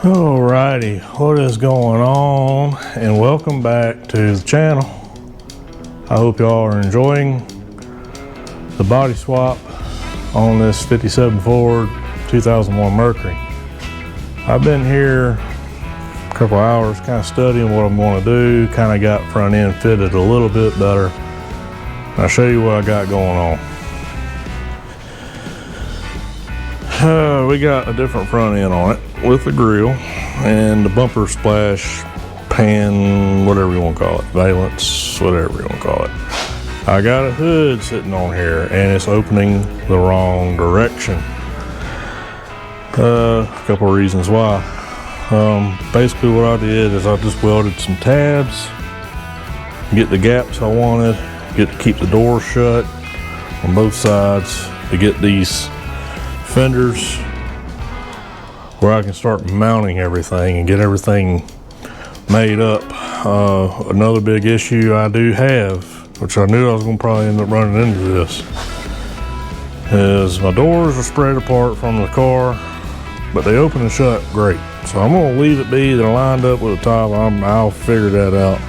Alrighty, what is going on? And welcome back to the channel. I hope y'all are enjoying the body swap on this 57 Ford 2001 Mercury. I've been here a couple hours kind of studying what I'm going to do, kind of got front end fitted a little bit better. I'll show you what I got going on. We got a different front end on it with the grill and the bumper splash pan, whatever you want to call it, valence, whatever you want to call it. I got a hood sitting on here and it's opening the wrong direction. A couple of reasons why. Basically what I did is I just welded some tabs, get the gaps I wanted, get to keep the door shut on both sides to get these fenders where I can start mounting everything and get everything made up. Another big issue I do have, which I knew I was going to probably end up running into this, is my doors are spread apart from the car, but they open and shut great. So I'm going to leave it be. They're lined up with the top. I'll figure that out.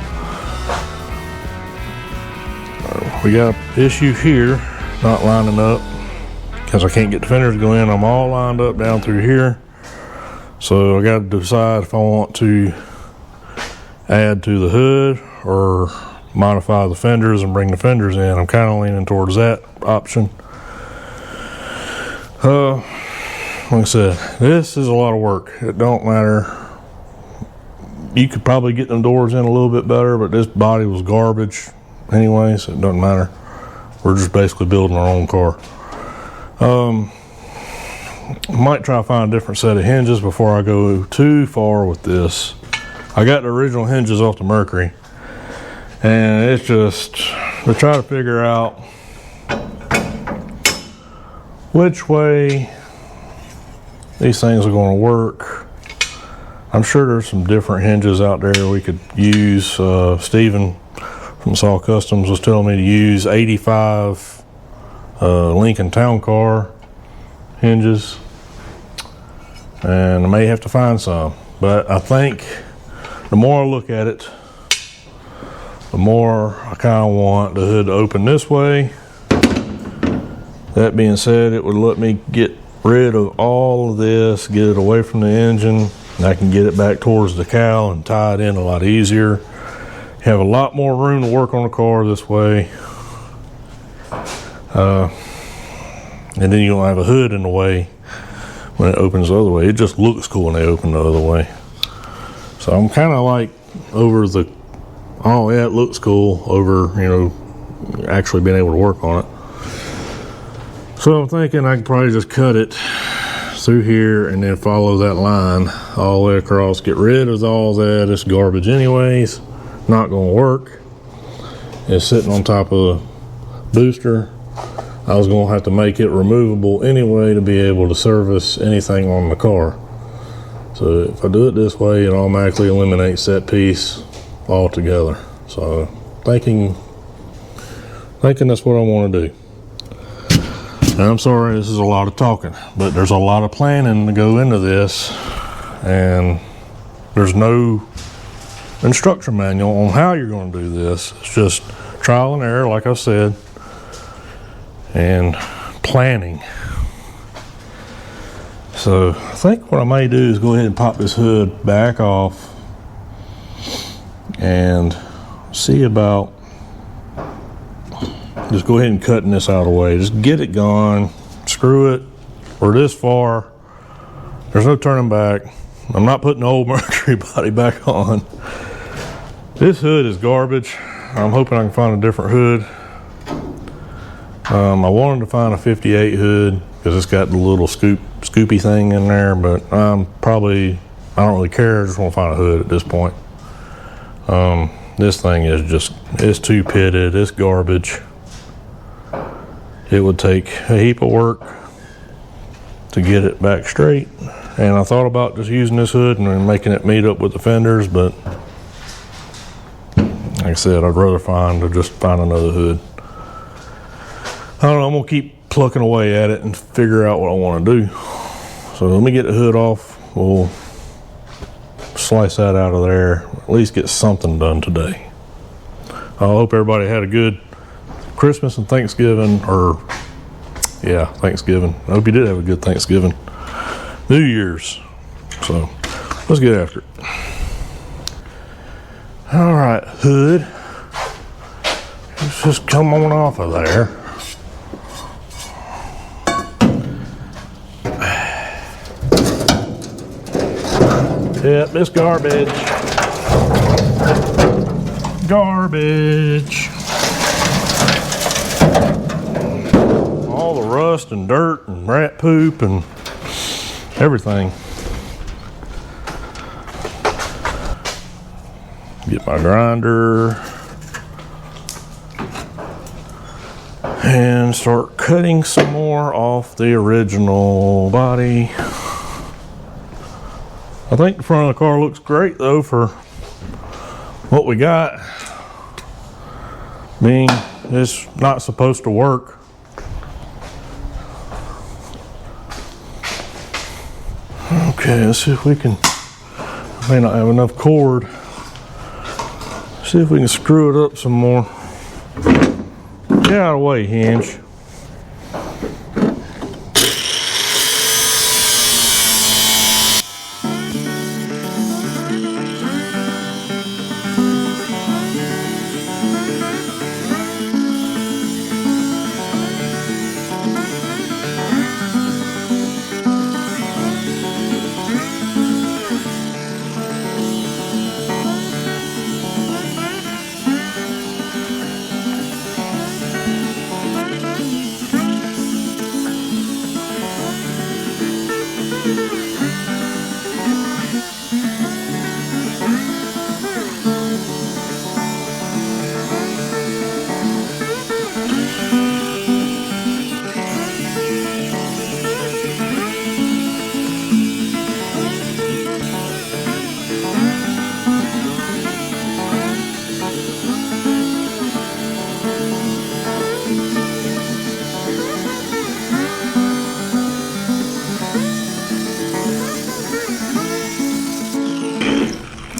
We got an issue here, not lining up, because I can't get the fenders to go in. I'm all lined up down through here. So I got to decide if I want to add to the hood or modify the fenders and bring the fenders in. I'm kind of leaning towards that option. Like I said, this is a lot of work. It don't matter. You could probably get them doors in a little bit better, but this body was garbage anyway, so it doesn't matter. We're just basically building our own car. Might try to find a different set of hinges before I go too far with this. I got the original hinges off the Mercury, and it's just to try to figure out which way these things are going to work. I'm sure there's some different hinges out there we could use. Steven from Saw Customs was telling me to use 85 Lincoln Town Car hinges, and I may have to find some, but I think the more I look at it, the more I kind of want the hood to open this way. That being said, it would let me get rid of all of this, get it away from the engine, and I can get it back towards the cowl and tie it in a lot easier. Have a lot more room to work on the car this way. And then you don't have a hood in the way when it opens the other way. It just looks cool when they open the other way. So I'm kind of like over the, oh yeah, it looks cool, over, you know, actually being able to work on it. So I'm thinking I can probably just cut it through here and then follow that line all the way across. Get rid of all that. It's garbage anyways. Not going to work. It's sitting on top of the booster. I was going to have to make it removable anyway to be able to service anything on the car. So if I do it this way, it automatically eliminates that piece altogether. So thinking that's what I want to do. And I'm sorry this is a lot of talking, but there's a lot of planning to go into this, and there's no instruction manual on how you're going to do this. It's just trial and error, like I said, and planning. So I think what I may do is go ahead and pop this hood back off and see about just go ahead and cutting this out of the way. Just get it gone. Screw it. We're this far. There's no turning back. I'm not putting the old Mercury body back on. This hood is garbage. I'm hoping I can find a different hood. I wanted to find a 58 hood because it's got the little scoopy thing in there, but I don't really care. I just want to find a hood at this point. This thing is just, it's too pitted. It's garbage. It would take a heap of work to get it back straight. And I thought about just using this hood and making it meet up with the fenders, but like I said, I'd rather just find another hood. I don't know, I'm gonna keep plucking away at it and figure out what I want to do. So let me get the hood off. We'll slice that out of there. At least get something done today. I hope everybody had a good Christmas and Thanksgiving, or yeah, Thanksgiving. I hope you did have a good Thanksgiving. New Year's. So let's get after it. All right, hood. Let's just come on off of there. Yep, this garbage. Garbage. All the rust and dirt and rat poop and everything. Get my grinder and start cutting some more off the original body. I think the front of the car looks great though for what we got. Being it's not supposed to work. Okay, let's see if we can, I may not have enough cord. See if we can screw it up some more. Get out of the way, Hinge.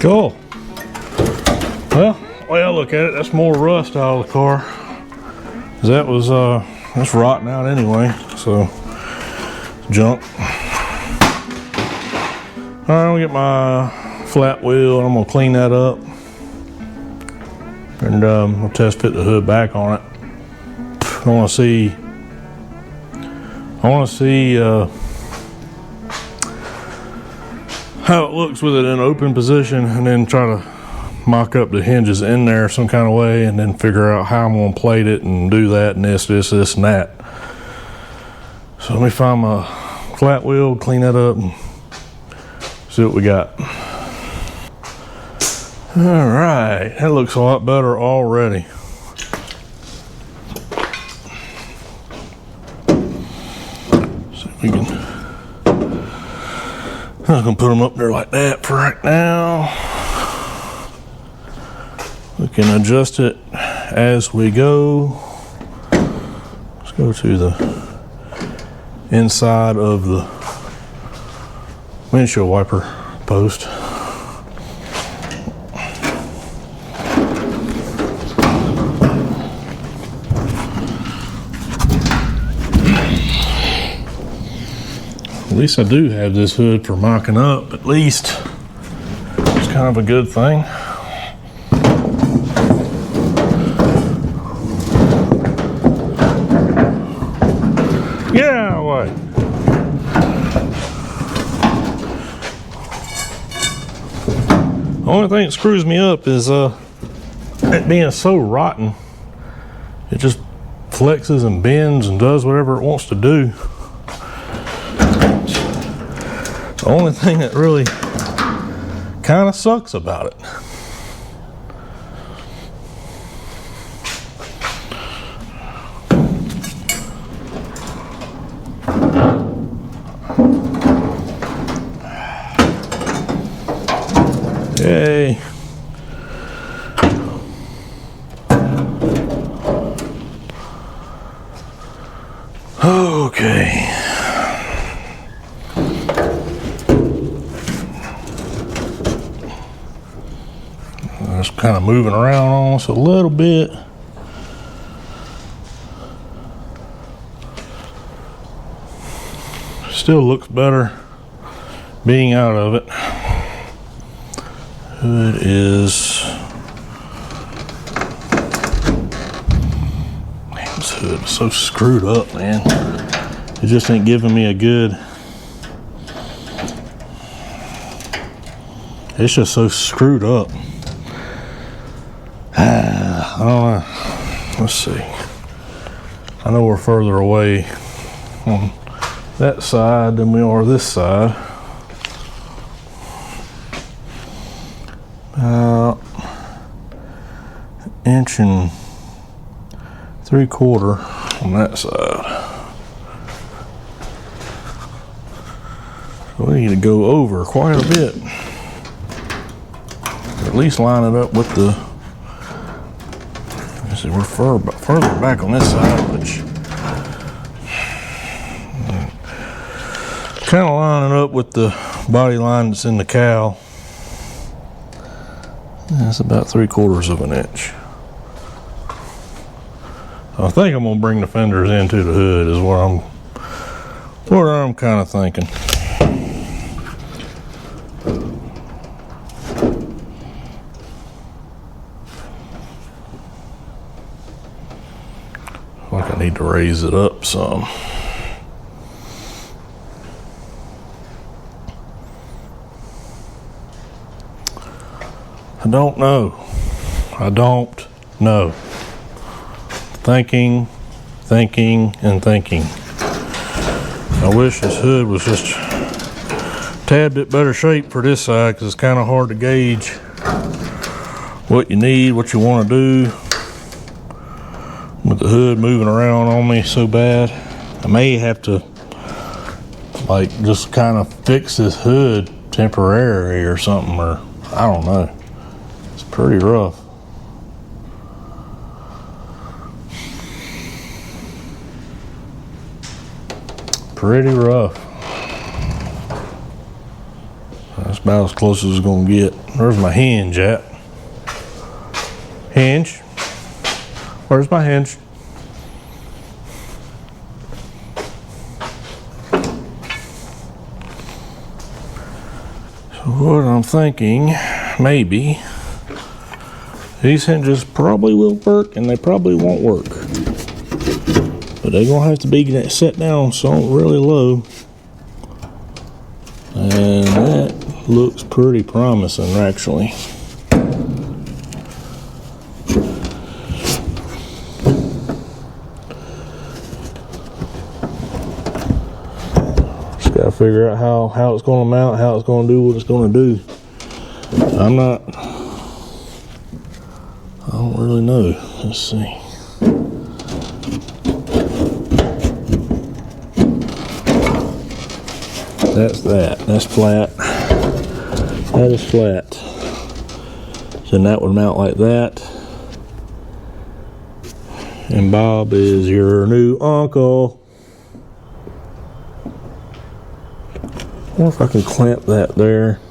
Cool. Well, look at it. That's more rust out of the car. That was that's rotting out anyway. So junk. All right, I'm gonna get my flat wheel and I'm gonna clean that up, and I'll test fit the hood back on it. I want to see how it looks with it in open position, and then try to mock up the hinges in there some kind of way, and then figure out how I'm going to plate it and do that and this and that. So let me find my flat wheel, clean that up, and see what we got. All right, that looks a lot better already. See if we can. I'm just gonna put them up there like that for right now. We can adjust it as we go. Let's go to the inside of the windshield wiper post. At least I do have this hood for mocking up, at least. It's kind of a good thing. Get out of the way. The only thing that screws me up is it being so rotten. It just flexes and bends and does whatever it wants to do. The only thing that really kind of sucks about it. Yay. Okay. kind of moving around on us a little bit. Still looks better being out of it. Hood is, man, this hood is so screwed up, man. It just ain't giving me a good, it's just so screwed up. I don't know. Let's see. I know we're further away on that side than we are this side. About 1.75 inches on that side. So we need to go over quite a bit. At least line it up with the, let's see, we're further back on this side, which kind of lining up with the body line that's in the cowl. That's about 3/4 inch. I think I'm gonna bring the fenders into the hood is what I'm kind of thinking. Like I need to raise it up some. I don't know. I don't know. Thinking, and thinking. I wish this hood was just a tad bit better shape for this side, because it's kind of hard to gauge what you need, what you want to do with the hood moving around on me so bad. I may have to like just kind of fix this hood temporarily or something, or I don't know. It's pretty rough. Pretty rough. That's about as close as it's gonna get. Where's my hinge at? Hinge? Where's my hinge? So what I'm thinking, maybe, these hinges probably will work and they probably won't work. But they're gonna have to be set down so really low. And that looks pretty promising, actually. Just gotta figure out how it's gonna mount, how it's gonna do what it's gonna do. I don't really know. Let's see. That's flat. That is flat. So then that would mount like that. And Bob is your new uncle. I wonder if I can clamp that there.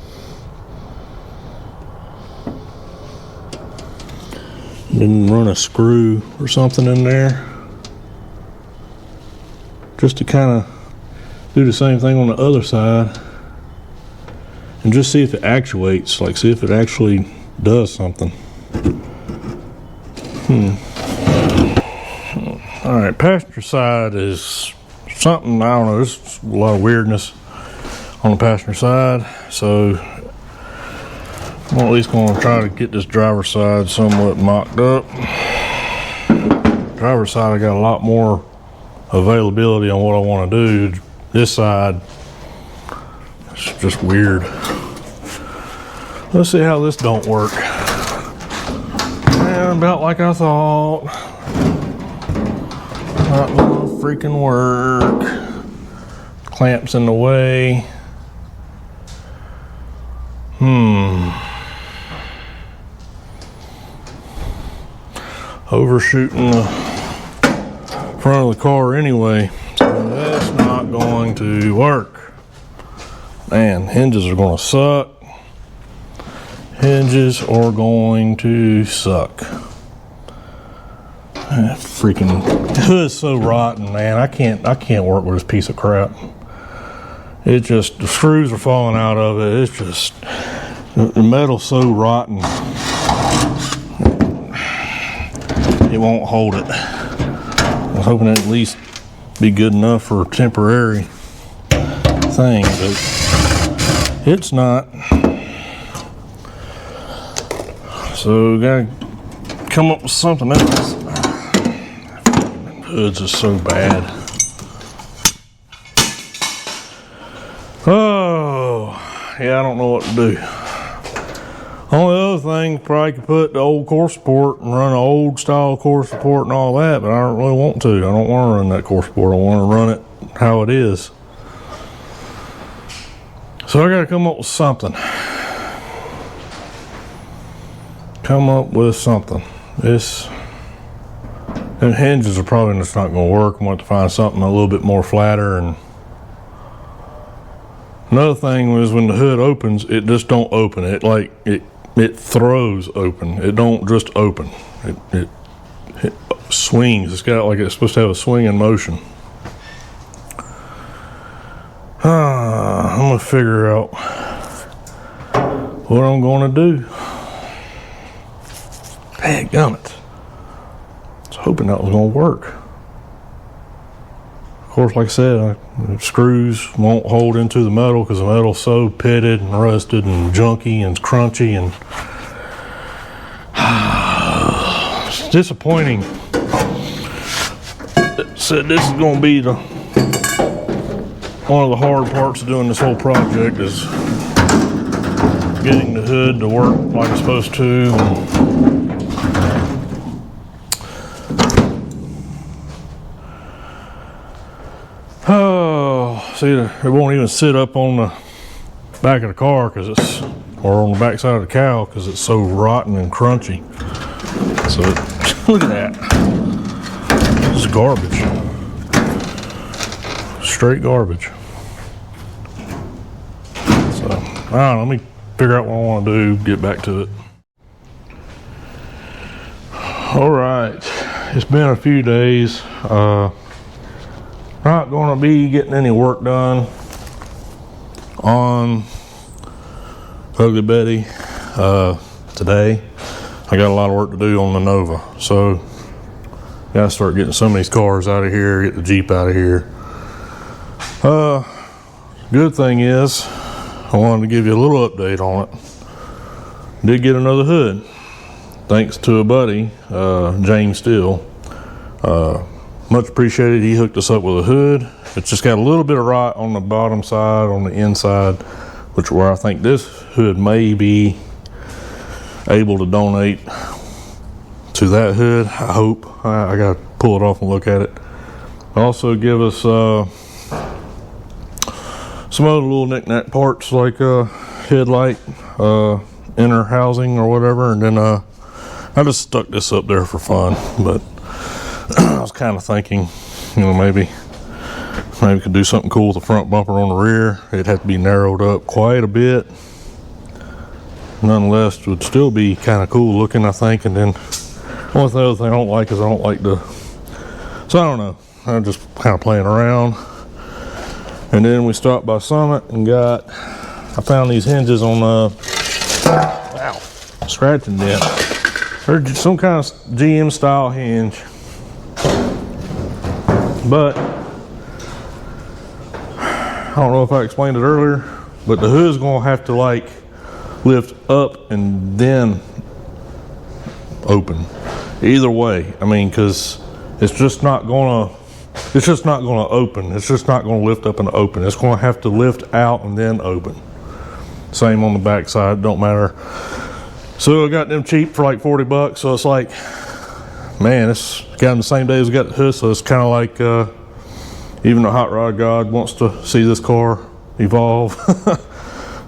And then run a screw or something in there. Just to kind of do the same thing on the other side and just see if it actuates, like see if it actually does something. All right, passenger side is something, I don't know, there's a lot of weirdness on the passenger side, so I'm at least going to try to get this driver's side somewhat mocked up. Driver's side, I got a lot more availability on what I want to do. This side, it's just weird. Let's see how this don't work. And about like I thought. Not gonna freaking work. Clamps in the way. Overshooting the front of the car anyway. So that's not going to work. Man, hinges are going to suck. Hinges are going to suck. That freaking hood's so rotten, man. I can't work with this piece of crap. It just, the screws are falling out of it. It's just, the metal's so rotten. It won't hold it. I was hoping it'd at least be good enough for a temporary thing, but it's not. So we gotta come up with something else. Hood's just so bad. Oh, yeah, I don't know what to do. Only other thing, probably could put the old core support and run an old style core support and all that, but I don't really want to. I don't want to run that core support. I want to run it how it is. So I got to come up with something. Them hinges are probably just not going to work. I'm going to have to find something a little bit more flatter. And another thing was when the hood opens, it just don't open. It throws open. It don't just open. It swings. It's supposed to have a swinging motion. I'm gonna figure out what I'm gonna do. Dadgummit. I was hoping that was gonna work. Of course, like I said, the screws won't hold into the metal because the metal's so pitted and rusted and junky and crunchy, and it's disappointing. It said this is going to be one of the hard parts of doing this whole project, is getting the hood to work like it's supposed to. Oh, see, it won't even sit up on the back of the car or on the back side of the cowl because it's so rotten and crunchy. So look at that. This is garbage. Straight garbage. So I don't know, let me figure out what I want to do, get back to it. All right, it's been a few days. Not going to be getting any work done on Ugly Betty today. I got a lot of work to do on the Nova, so gotta start getting some of these cars out of here, get the Jeep out of here. Good thing is, I wanted to give you a little update on it. Did get another hood, thanks to a buddy, James Steele. Much appreciated. He hooked us up with a hood. It's just got a little bit of rot on the bottom side, on the inside, which where I think this hood may be able to donate to that hood. I hope. I got to pull it off and look at it. Also give us some other little knick-knack parts like headlight, inner housing or whatever, and then I just stuck this up there for fun. But I was kind of thinking, maybe could do something cool with the front bumper on the rear. It'd have to be narrowed up quite a bit. Nonetheless, it would still be kind of cool looking, I think. And then one other thing I don't like is I don't like the, so I don't know, I'm just kind of playing around. And then we stopped by Summit and I found these hinges on scratching dent. They're just some kind of GM style hinge, but I don't know if I explained it earlier, but the hood's gonna have to lift up and then open. Either way, I mean, because it's just not gonna open. It's just not gonna lift up and open. It's gonna have to lift out and then open. Same on the back side, don't matter. So I got them cheap for like 40 bucks. So it's like, man, it's got them the same day as we got the hood. So it's kind of like, even the hot rod god wants to see this car evolve.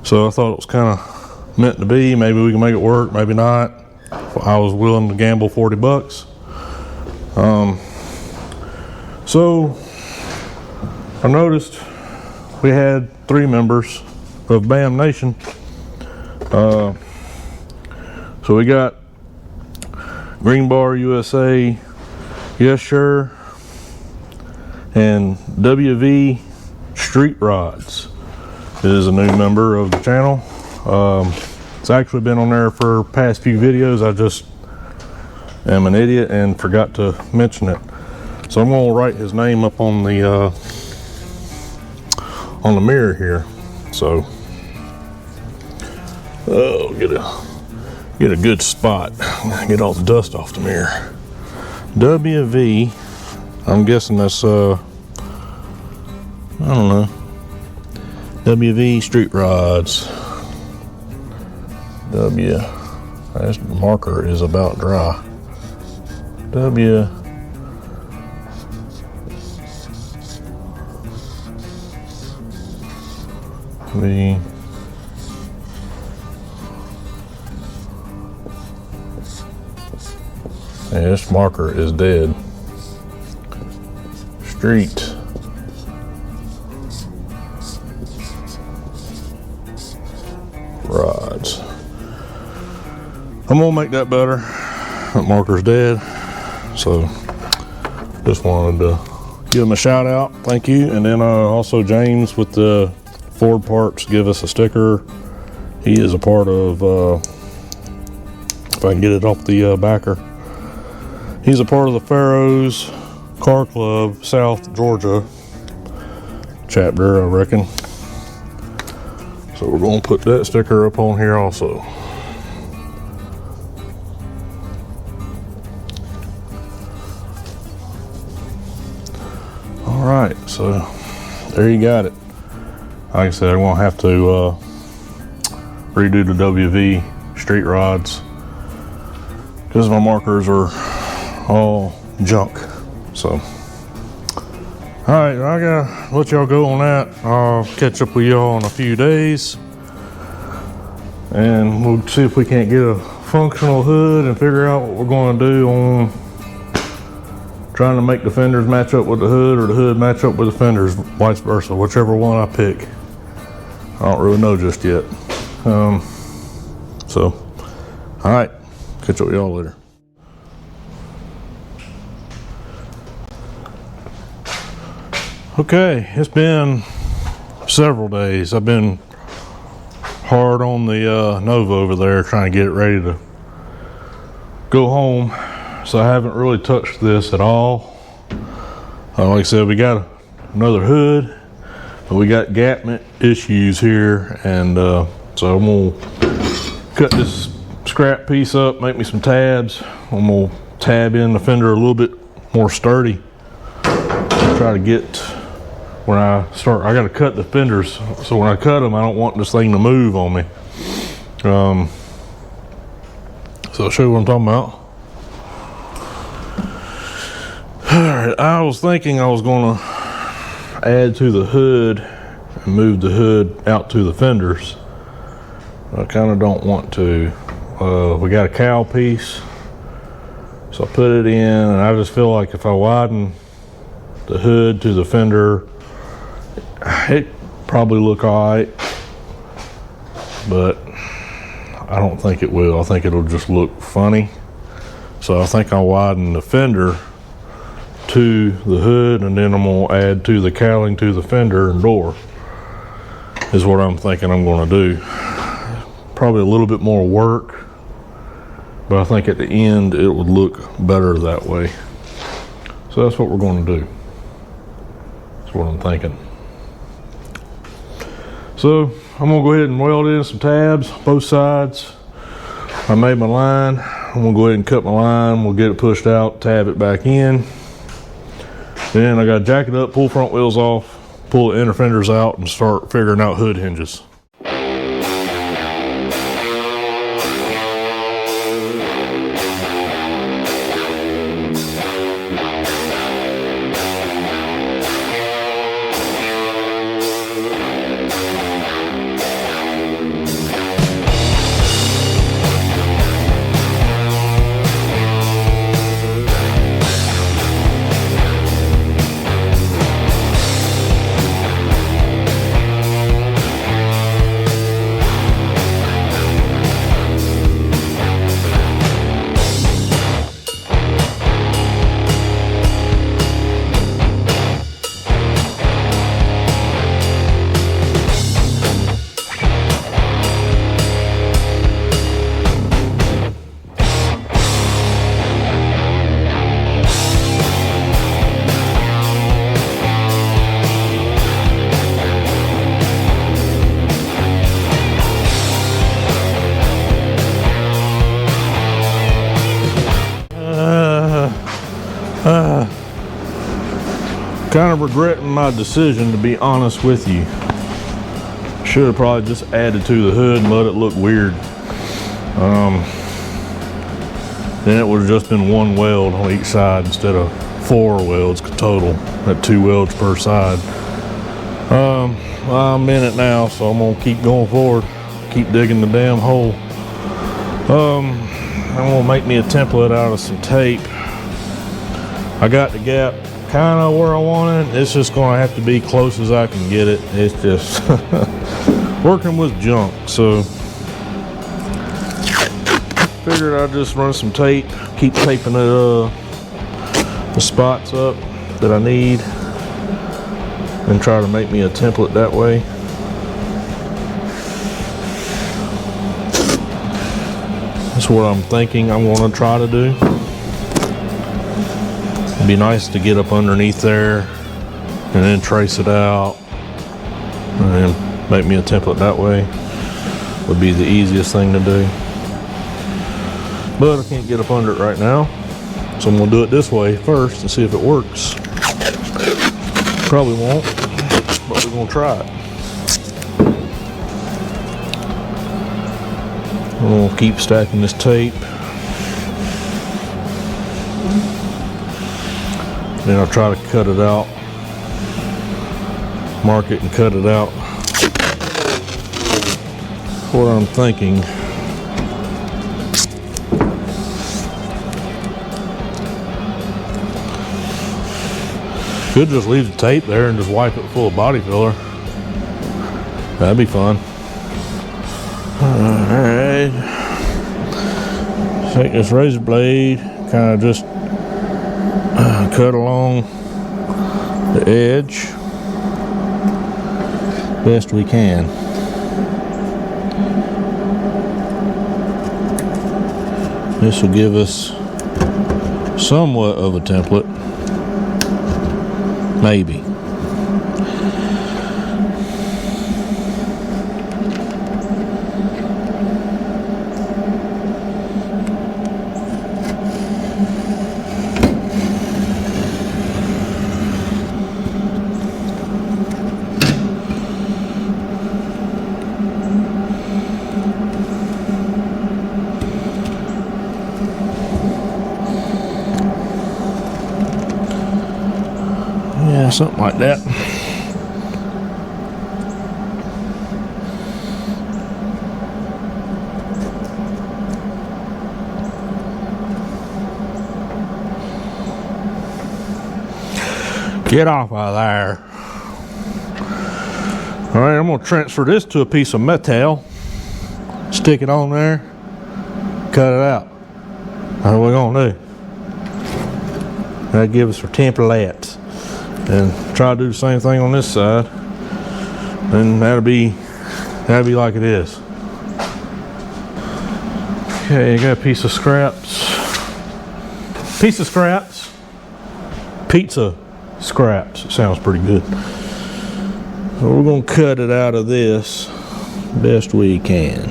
So I thought it was kind of meant to be. Maybe we can make it work, maybe not. I was willing to gamble 40 bucks. So I noticed we had 3 members of BAM Nation So we got Green Bar USA, Yes Sure, and WV Street Rods is a new member of the channel. It's actually been on there for past few videos. I just am an idiot and forgot to mention it. So I'm gonna write his name up on the mirror here. So get a good spot. Get all the dust off the mirror. WV. I'm guessing that's I don't know. WV Street Rods. This marker is about dry. W. V. Yeah, this marker is dead. Street Rods. I'm gonna make that better. That marker's dead. So just wanted to give him a shout out. Thank you. And then also James with the Ford Parts give us a sticker. He is a part of, if I can get it off the backer, he's a part of the Pharaohs Car Club, South Georgia chapter, I reckon. So we're going to put that sticker up on here also. All right, so there you got it. Like I said, I'm going to have to redo the WV Street Rods because my markers are all junk. So, all right, I gotta let y'all go on that. I'll catch up with y'all in a few days, and we'll see if we can't get a functional hood and figure out what we're going to do on trying to make the fenders match up with the hood, or the hood match up with the fenders, vice versa, whichever one I pick. I don't really know just yet. So, all right, catch up with y'all later. Okay, it's been several days. I've been hard on the Nova over there trying to get it ready to go home. So I haven't really touched this at all. Like I said, we got another hood, but we got gapment issues here. And so I'm gonna cut this scrap piece up, make me some tabs. I'm gonna tab in the fender a little bit more sturdy. Try to get, when I start, I got to cut the fenders, so when I cut them, I don't want this thing to move on me. So I'll show you what I'm talking about. Alright, I was thinking I was going to add to the hood and move the hood out to the fenders. I kind of don't want to. We got a cowl piece, so I put it in, and I just feel like if I widen the hood to the fender, it probably look alright, but I don't think it will. I think it'll just look funny. So I think I'll widen the fender to the hood, and then I'm gonna add to the cowling to the fender and door is what I'm thinking I'm gonna do. Probably a little bit more work, but I think at the end it would look better that way. So that's what we're gonna do. That's what I'm thinking. So I'm gonna go ahead and weld in some tabs, both sides. I made my line. I'm gonna go ahead and cut my line. We'll get it pushed out, tab it back in. Then I gotta jack it up, pull front wheels off, pull the inner fenders out, and start figuring out hood hinges. Kind of regretting my decision, to be honest with you. Should have probably just added to the hood and let it look weird. Then it would have just been one weld on each side instead of 4 welds total at 2 welds per side. Well, I'm in it now, so I'm gonna keep going forward, keep digging the damn hole. I'm gonna make me a template out of some tape. I got the gap kind of where I want it. It's just gonna have to be close as I can get it. It's just working with junk, so figured I'd just run some tape, keep taping the spots up that I need, and try to make me a template that way. That's what I'm thinking I'm going to try to do. It'd be nice to get up underneath there and then trace it out and then make me a template that way. Would be the easiest thing to do. But I can't get up under it right now, so I'm going to do it this way first and see if it works. Probably won't, but we're going to try it. I'm going to keep stacking this tape. Then I'll try to cut it out, mark it and cut it out. What I'm thinking. Could just leave the tape there and just wipe it full of body filler. That'd be fun. Alright. Take this razor blade, kind of just cut along the edge best we can. This will give us somewhat of a template. Maybe. Yeah, something like that. Get off of there. All right, I'm going to transfer this to a piece of metal, stick it on there, cut it out. That's what we're going to do. That'll give us our templates. And try to do the same thing on this side. And that'll be like it is. Okay, you got a piece of scraps. Pizza scraps. It sounds pretty good. So we're gonna cut it out of this best we can.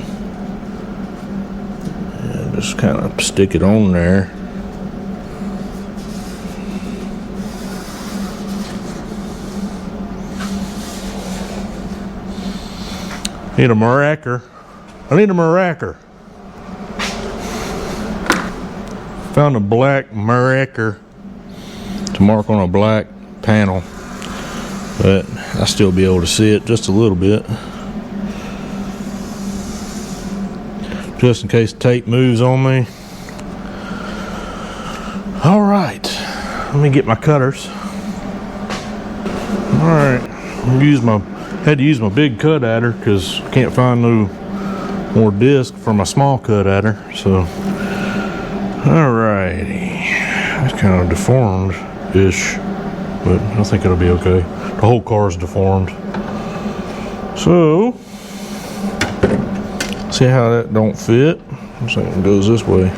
And just kind of stick it on there. I need a maracre. Found a black maracre to mark on a black panel, but I'll still be able to see it just a little bit. Just in case the tape moves on me. All right, let me get my cutters. All right, had to use my big cut adder because I can't find no more disc for my small cut adder. So, alrighty, it's kind of deformed-ish, but I think it'll be okay. The whole car is deformed. So, see how that don't fit? This thing goes this way.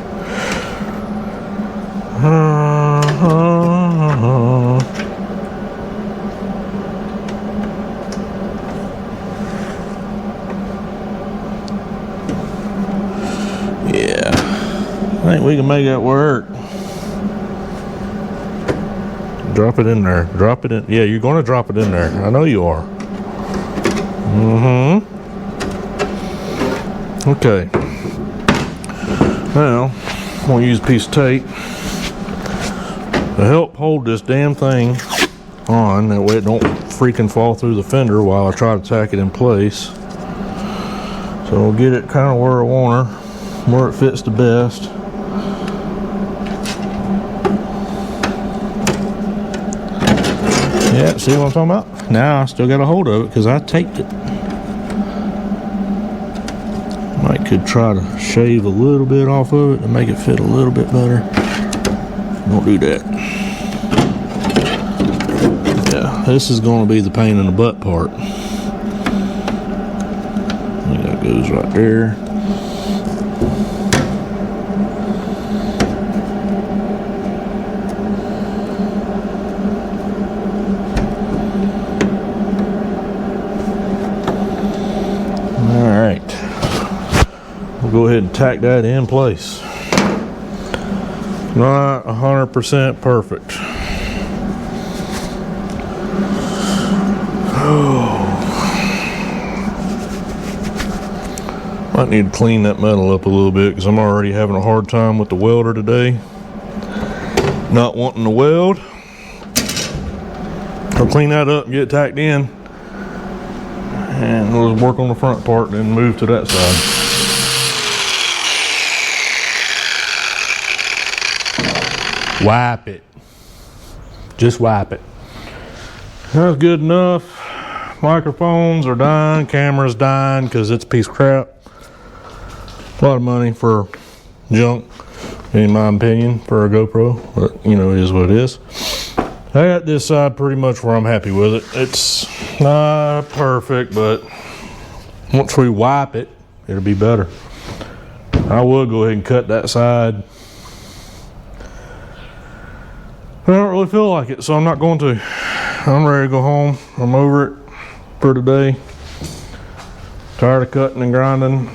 I think we can make that work. Drop it in there. Drop it in. Yeah, you're going to drop it in there. I know you are. Okay. Now, I'm going to use a piece of tape to help hold this damn thing on. That way it don't freaking fall through the fender while I try to tack it in place. So we'll get it kind of where I want her, where it fits the best. Yeah, see what I'm talking about? Now I still got a hold of it because I taped it. Might could try to shave a little bit off of it to make it fit a little bit better. Don't do that. Yeah, this is going to be the pain in the butt part. That goes right there. Alright. We'll go ahead and tack that in place. Not 100% perfect. Might need to clean that metal up a little bit because I'm already having a hard time with the welder today. Not wanting to weld. I'll clean that up and get it tacked in. And we'll work on the front part and then move to that side. Wipe it. Just wipe it. That's good enough. Microphones are dying. Camera's dying because it's a piece of crap. A lot of money for junk, in my opinion, for a GoPro. But, you know, it is what it is. I got this side pretty much where I'm happy with it. It's not perfect, but once we wipe it, it'll be better. I will go ahead and cut that side. I don't really feel like it, so I'm not going to. I'm ready to go home. I'm over it for today. Tired of cutting and grinding.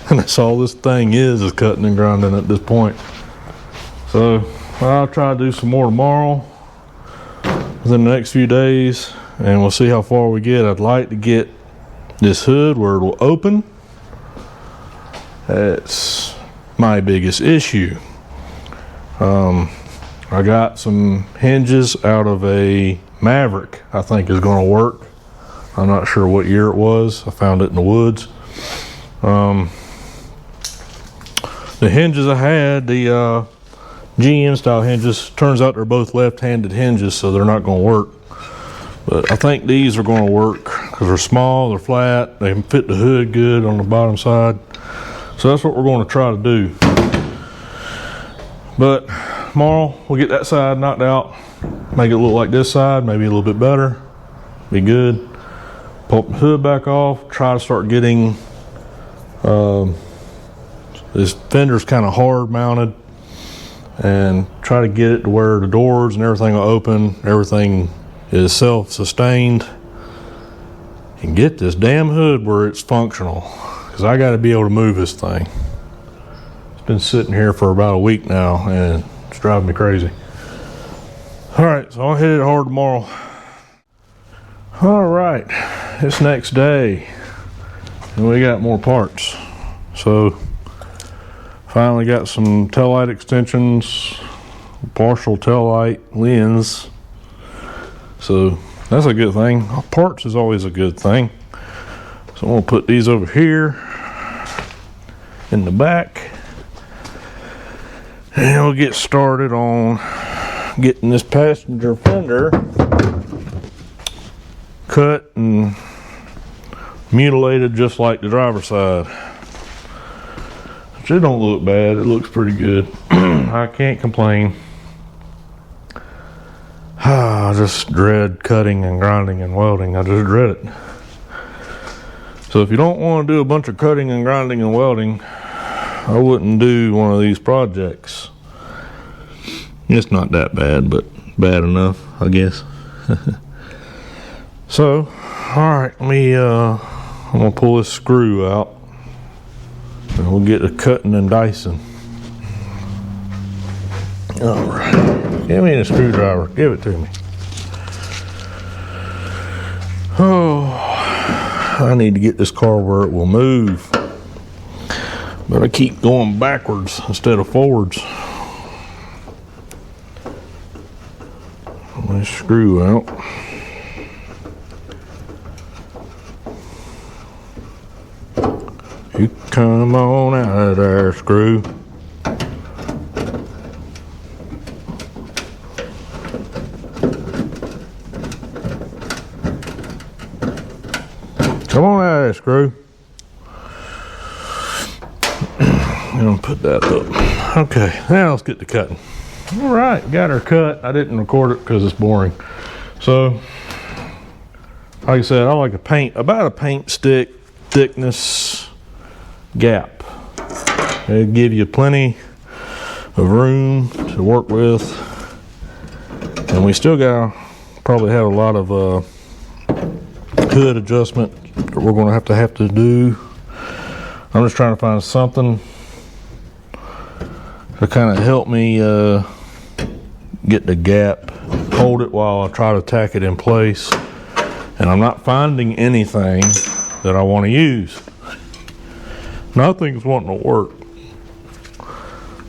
And that's all this thing is cutting and grinding at this point. So I'll try to do some more tomorrow, within the next few days, and we'll see how far we get. I'd like to get this hood where it will open. That's my biggest issue. I got some hinges out of a Maverick I think is going to work. I'm not sure what year it was. I found it in the woods. The hinges I had, the GM style hinges, turns out they're both left-handed hinges, so they're not going to work. But I think these are going to work because they're small, they're flat, they can fit the hood good on the bottom side. So that's what we're going to try to do. But tomorrow we'll get that side knocked out, make it look like this side, maybe a little bit better, be good. Pull the hood back off, try to start getting this fender's kind of hard mounted, and try to get it to where the doors and everything will open, everything is self-sustained, and get this damn hood where it's functional, because I got to be able to move this thing. It's been sitting here for about a week now and it's driving me crazy. Alright, so I'll hit it hard tomorrow. Alright, it's next day and we got more parts. So finally got some taillight extensions, partial taillight lens. So that's a good thing. Parts is always a good thing. So I'm gonna put these over here in the back, and we'll get started on getting this passenger fender cut and mutilated just like the driver's side. Which it don't look bad, it looks pretty good. I can't complain. I just dread cutting and grinding and welding. I just dread it. So if you don't want to do a bunch of cutting and grinding and welding, I wouldn't do one of these projects. It's not that bad, but bad enough, I guess. So, alright, I'm gonna pull this screw out and we'll get to cutting and dicing. All right, give me the screwdriver. Give it to me. Oh, I need to get this car where it will move, but I keep going backwards instead of forwards. Let me screw out. You come on out of there, screw. Come on out of there, screw. I'm gonna put that up. Okay, now let's get to cutting. All right, got her cut. I didn't record it because it's boring. So, like I said, I like a paint, about a paint stick thickness gap. It'll give you plenty of room to work with. And we still gotta probably have a lot of hood adjustment that we're gonna have to do. I'm just trying to find something to kind of help me get the gap, hold it while I try to tack it in place. And I'm not finding anything that I want to use. Nothing's wanting to work.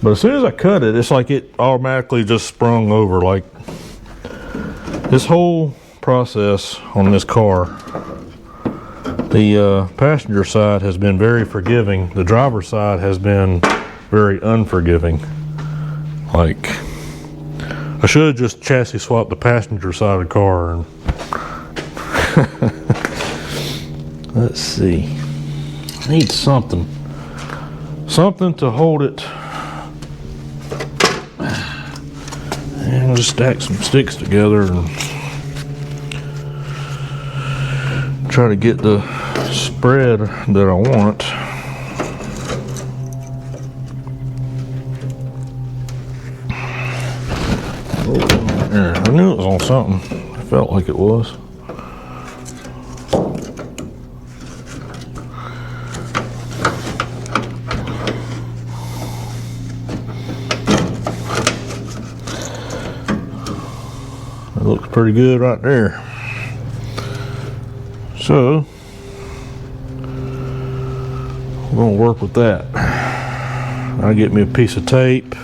But as soon as I cut it, it's like it automatically just sprung over. Like this whole process on this car, the passenger side has been very forgiving. The driver's side has been very unforgiving. Like, I should have just chassis swapped the passenger side of the car. And let's see. I need something to hold it. And I'll just stack some sticks together and try to get the spread that I want. I knew it was on something. I felt like it was. It looks pretty good right there. So, we're going to work with that. I'll get me a piece of tape.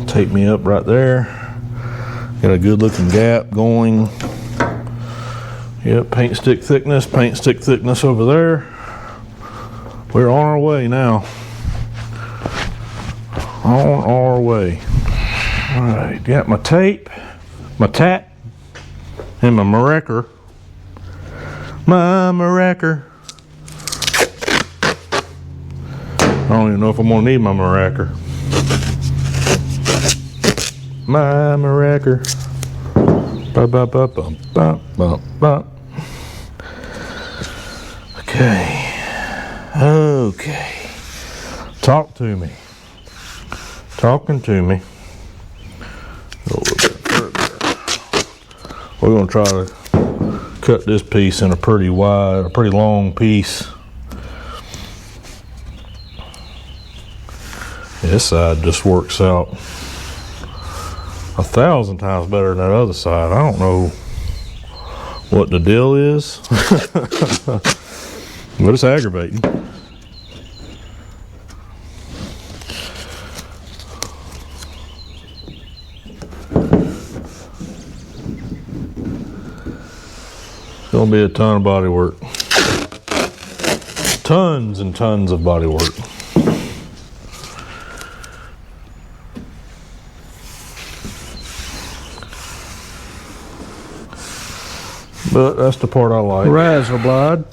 Tape me up right there. Got a good looking gap going. Yep, paint stick thickness over there. We're on our way now. On our way. All right, got my tape, my tack, and my marker. My marker. I don't even know if I'm gonna need my marker. My marker. Okay. Talk to me. Talking to me. A little bit further. We're gonna try to cut this piece in a pretty long piece. This side just works out 1,000 times better than that other side. I don't know what the deal is, but it's aggravating. It's gonna be a ton of body work. Tons and tons of body work. But that's the part I like. Razor blade.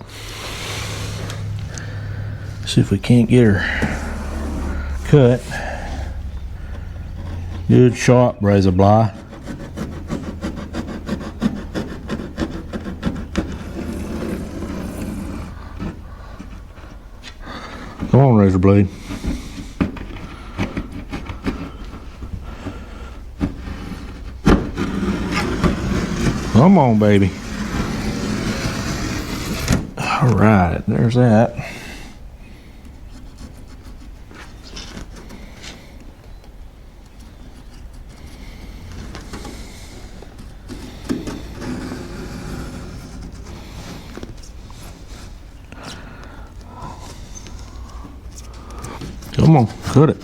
See if we can't get her cut. Good sharp razor blade. Come on, razor blade. Come on, baby. All right, there's that. Come on, cut it.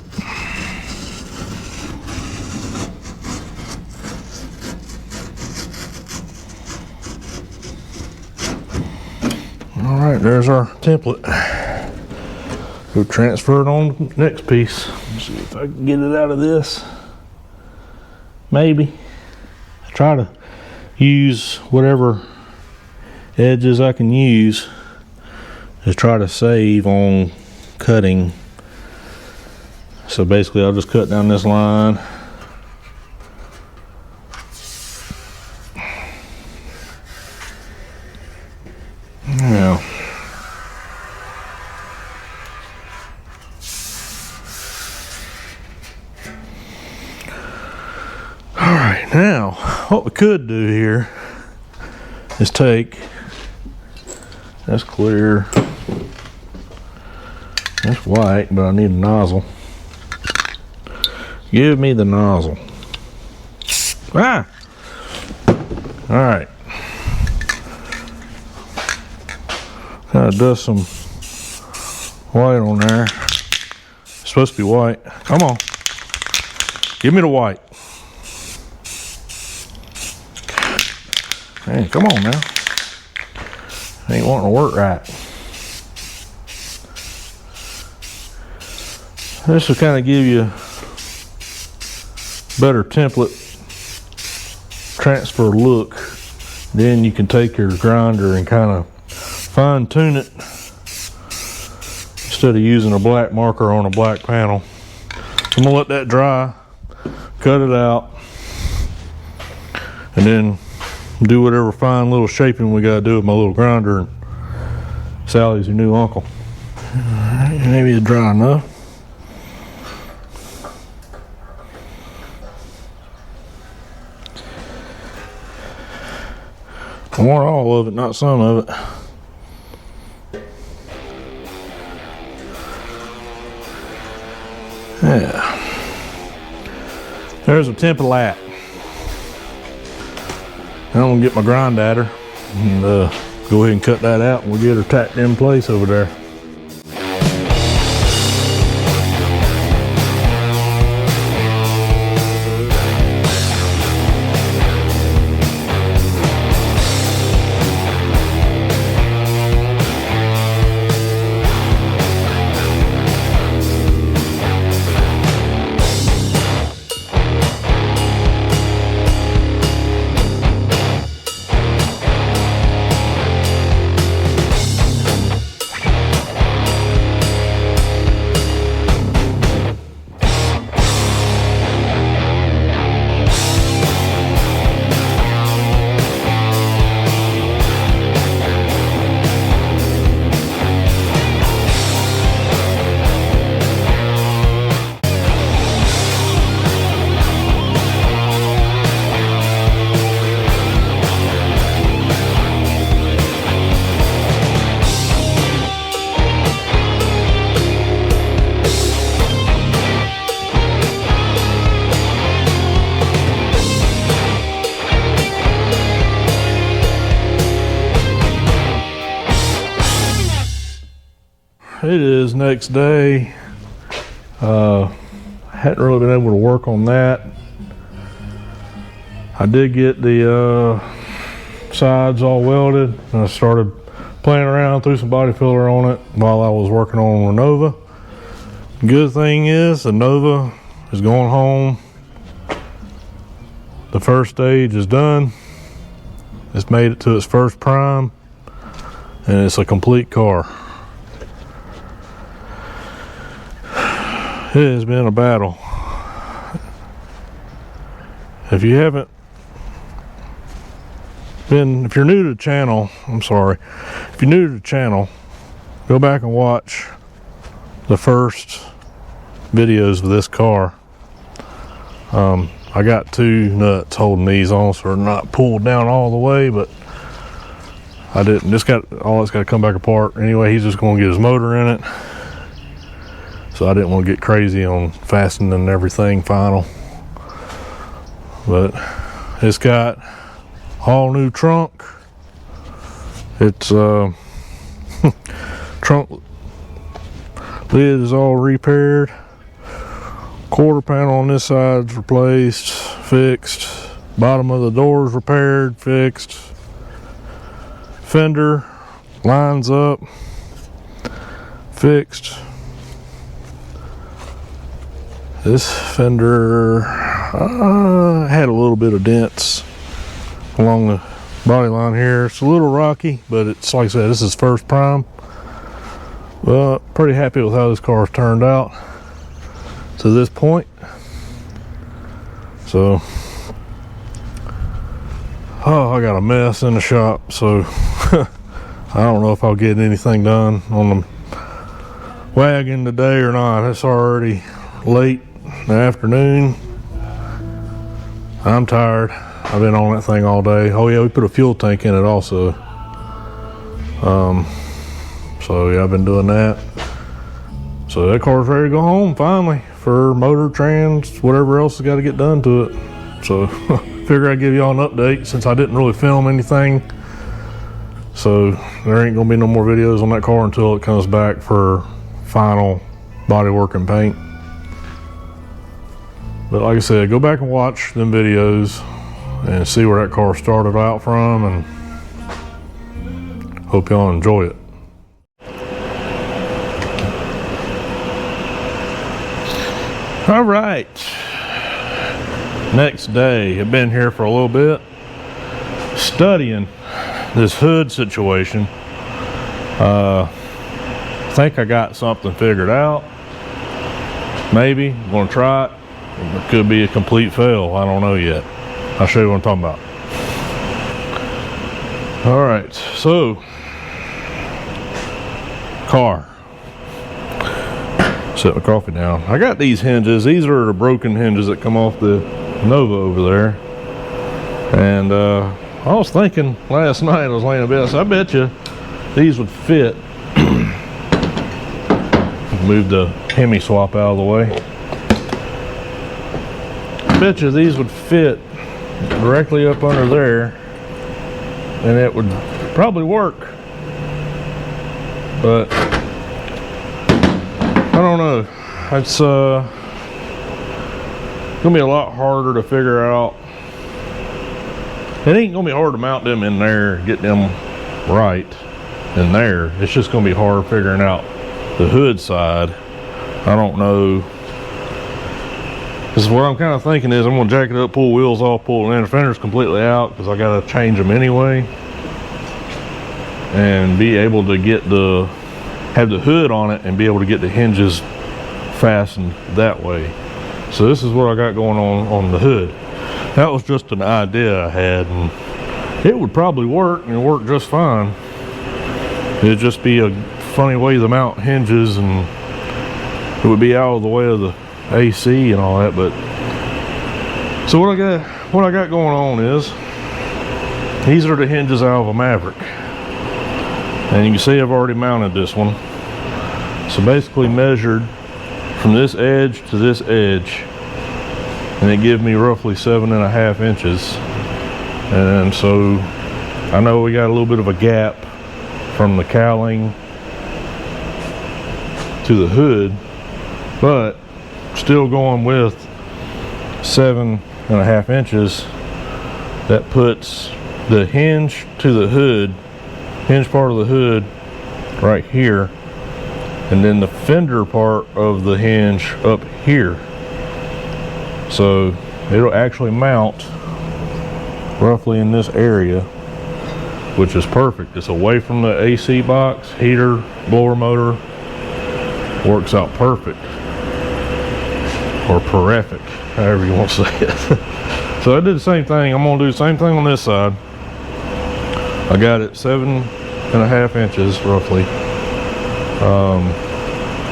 All right, there's our template. Go transfer it on to the next piece. Let's see if I can get it out of this. Maybe. Try to use whatever edges I can use to try to save on cutting. So basically I'll just cut down this line. Now, all right, now what we could do here is take, that's clear, that's white, but I need a nozzle. Give me the nozzle. Ah! All right. Kind of dust some white on there. It's supposed to be white. Come on. Give me the white. Hey, come on now. Ain't wanting to work right. This will kind of give you better template transfer look. Then you can take your grinder and kind of fine tune it instead of using a black marker on a black panel. I'm gonna let that dry, cut it out, and then do whatever fine little shaping we gotta do with my little grinder. And Sally's your new uncle. Maybe it's dry enough. I want all of it, not some of it. Yeah. There's a template. I'm gonna get my grind adder and go ahead and cut that out, and we'll get her tacked in place over there. It is next day. Hadn't really been able to work on that. I did get the sides all welded, and I started playing around, threw some body filler on it while I was working on the Nova. Good thing is the Nova is going home. The first stage is done. It's made it to its first prime, and it's a complete car. It has been a battle. If you haven't been, if you're new to the channel, I'm sorry. If you're new to the channel, go back and watch the first videos of this car. I got two nuts holding these on, so they're not pulled down all the way, but I didn't. This got all. It's got to come back apart. Anyway, he's just going to get his motor in it. So I didn't want to get crazy on fastening everything final. But it's got all new trunk. It's trunk Lid is all repaired. Quarter panel on this side's replaced, fixed. Bottom of the door's repaired, fixed. Fender lines up, fixed. This fender had a little bit of dents along the body line here. It's a little rocky, but it's like I said, this is first prime. Well, pretty happy with how this car's turned out to this point. So, I got a mess in the shop, so I don't know if I'll get anything done on the wagon today or not. It's already late in the afternoon. I'm tired. I've been on that thing all day. Oh yeah, we put a fuel tank in it also. So yeah, I've been doing that. So that car's ready to go home finally for motor, trans, whatever else has got to get done to it. So figure I'd give y'all an update since I didn't really film anything. So there ain't gonna be no more videos on that car until it comes back for final bodywork and paint. But like I said, go back and watch them videos and see where that car started out from, and hope y'all enjoy it. All right, next day. I've been here for a little bit studying this hood situation. Think I got something figured out. Maybe I'm gonna try it. It could be a complete fail. I don't know yet. I'll show you what I'm talking about. All right, so car. Set my coffee down. I got these hinges. These are the broken hinges that come off the Nova over there. And I was thinking last night, I was laying in bed, so I bet you these would fit. Move the Hemi swap out of the way. I bet you these would fit directly up under there, and it would probably work. But I don't know. It's gonna be a lot harder to figure out. It ain't gonna be hard to mount them in there, get them right in there. It's just gonna be hard figuring out the hood side. I don't know. This is what I'm kind of thinking is I'm gonna jack it up, pull wheels off, pull the fenders completely out because I gotta change them anyway, and be able to get have the hood on it and be able to get the hinges fastened that way. So this is what I got going on the hood. That was just an idea I had, and it would probably work and work just fine. It'd just be a funny way to mount hinges, and it would be out of the way of the AC and all that. But so what I got going on is these are the hinges out of a Maverick, and you can see I've already mounted this one. So basically measured from this edge to this edge, and it gives me roughly 7.5 inches. And so I know we got a little bit of a gap from the cowling to the hood, but still going with 7.5 inches. That puts the hinge to the hood, hinge part of the hood right here, and then the fender part of the hinge up here. So it'll actually mount roughly in this area, which is perfect. It's away from the AC box, heater, blower motor. Works out perfect, or perfect, however you want to say it. So I did the same thing. I'm gonna do the same thing on this side. I got it 7.5 inches roughly.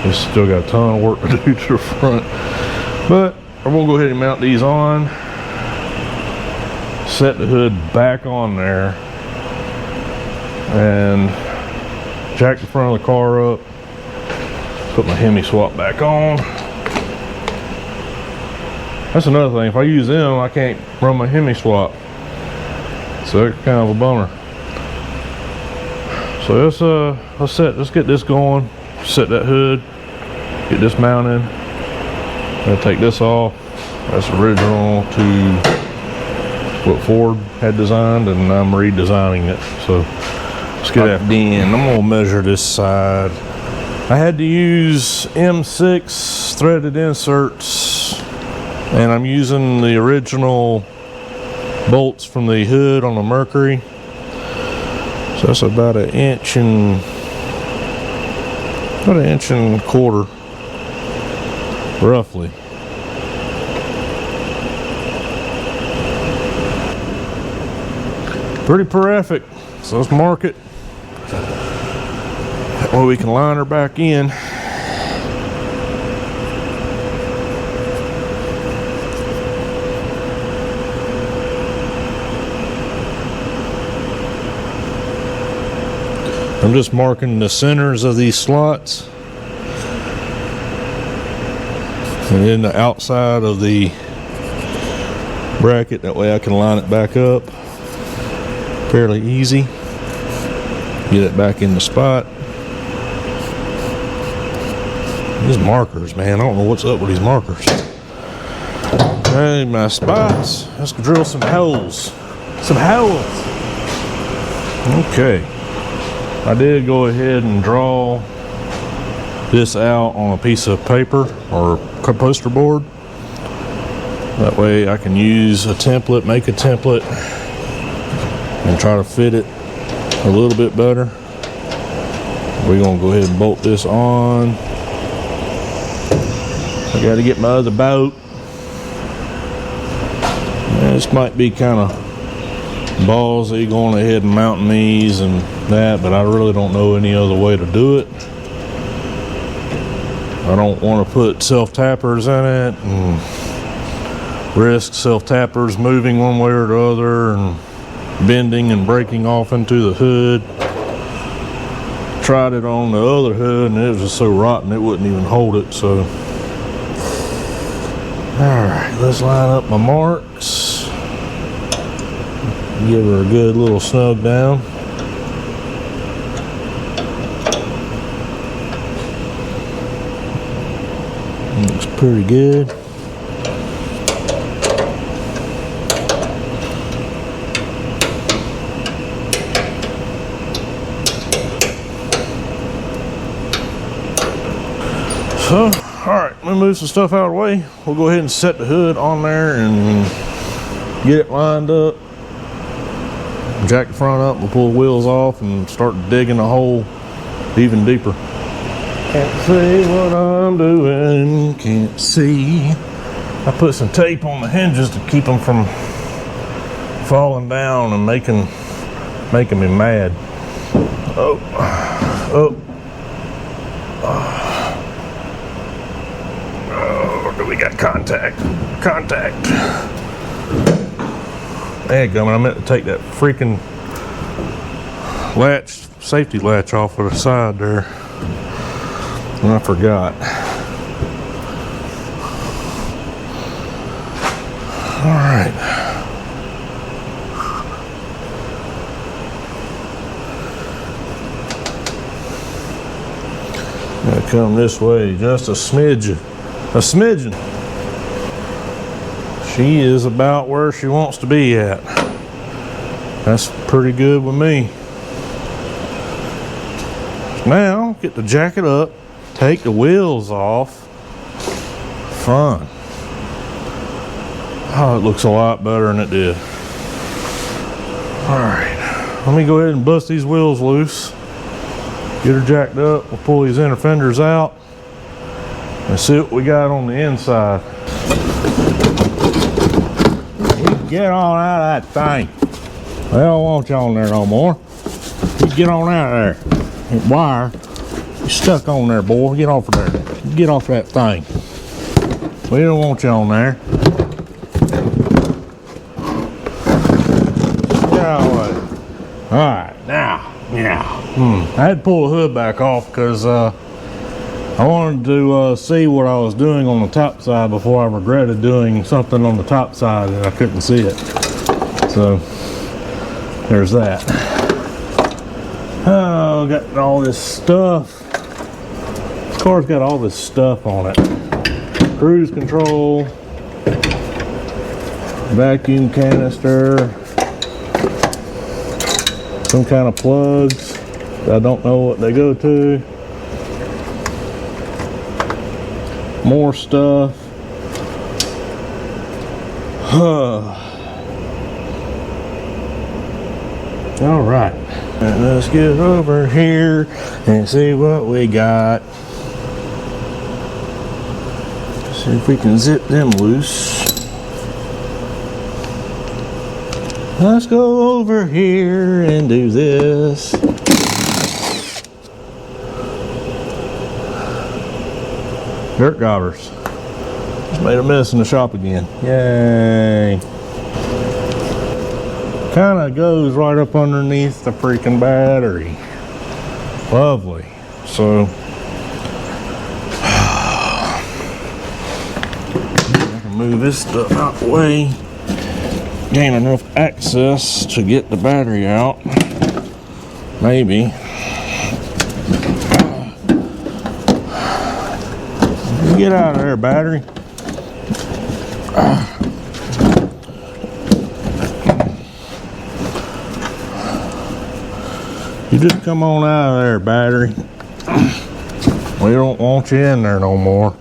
It's still got a ton of work to do to the front, but I'm gonna go ahead and mount these on, set the hood back on there, and jack the front of the car up, put my Hemi swap back on. That's another thing. If I use them, I can't run my Hemi swap, so it's kind of a bummer. So let's get this going. Set that hood Get this mounted. I'm gonna take this off. That's original to what Ford had designed, and I'm redesigning it. So let's get that in. I'm gonna measure this side. I had to use M6 threaded inserts, and I'm using the original bolts from the hood on the Mercury. So that's about an inch and a quarter, roughly. Pretty perfect. So let's mark it. That way we can line her back in. I'm just marking the centers of these slots and then the outside of the bracket. That way I can line it back up fairly easy. Get it back in the spot. These markers, man, I don't know what's up with these markers. Okay, my spots. Let's go drill some holes. Okay. I did go ahead and draw this out on a piece of paper or poster board. That way I can use a template, make a template, and try to fit it a little bit better. We're gonna go ahead and bolt this on. I gotta get my other boat. This might be kind of ballsy going ahead and mounting these and that, but I really don't know any other way to do it. I don't want to put self-tappers in it and risk self-tappers moving one way or the other and bending and breaking off into the hood. Tried it on the other hood and it was just so rotten it wouldn't even hold it. So alright, let's line up my marks. Give her a good little snug down. Looks pretty good. So, alright, let me move some stuff out of the way. We'll go ahead and set the hood on there and get it lined up. Jack the front up, we'll pull the wheels off and start digging the hole even deeper. Can't see what I'm doing, can't see. I put some tape on the hinges to keep them from falling down and making me mad. Oh. We got contact. There you go. I meant to take that freaking latch, safety latch off of the side there, and I forgot. All right. Gotta come this way just a smidgen. She is about where she wants to be at. That's pretty good with me. Now, get the jacket up, take the wheels off. Fun. Oh, it looks a lot better than it did. All right, let me go ahead and bust these wheels loose. Get her jacked up, we'll pull these inner fenders out and see what we got on the inside. Get on out of that thing. They don't want you on there no more. You get on out of there. That wire, you stuck on there, boy. Get off of there. Get off that thing. We don't want you on there. Get out of there. All right, now. I had to pull the hood back off because I wanted to see what I was doing on the top side before I regretted doing something on the top side and I couldn't see it. So there's that. Oh, got all this stuff. car's got all this stuff on it. Cruise control, vacuum canister, some kind of plugs. I don't know what they go to. More stuff. All right, let's get over here and see what we got. See if we can zip them loose. Let's go over here and do this. Dirt gobbers. Just made a mess in the shop again. Yay. Kind of goes right up underneath the freaking battery. Lovely. So I can move this stuff out the way. Gain enough access to get the battery out. Maybe. Get out of there, battery. You just come on out of there, battery. We don't want you in there no more.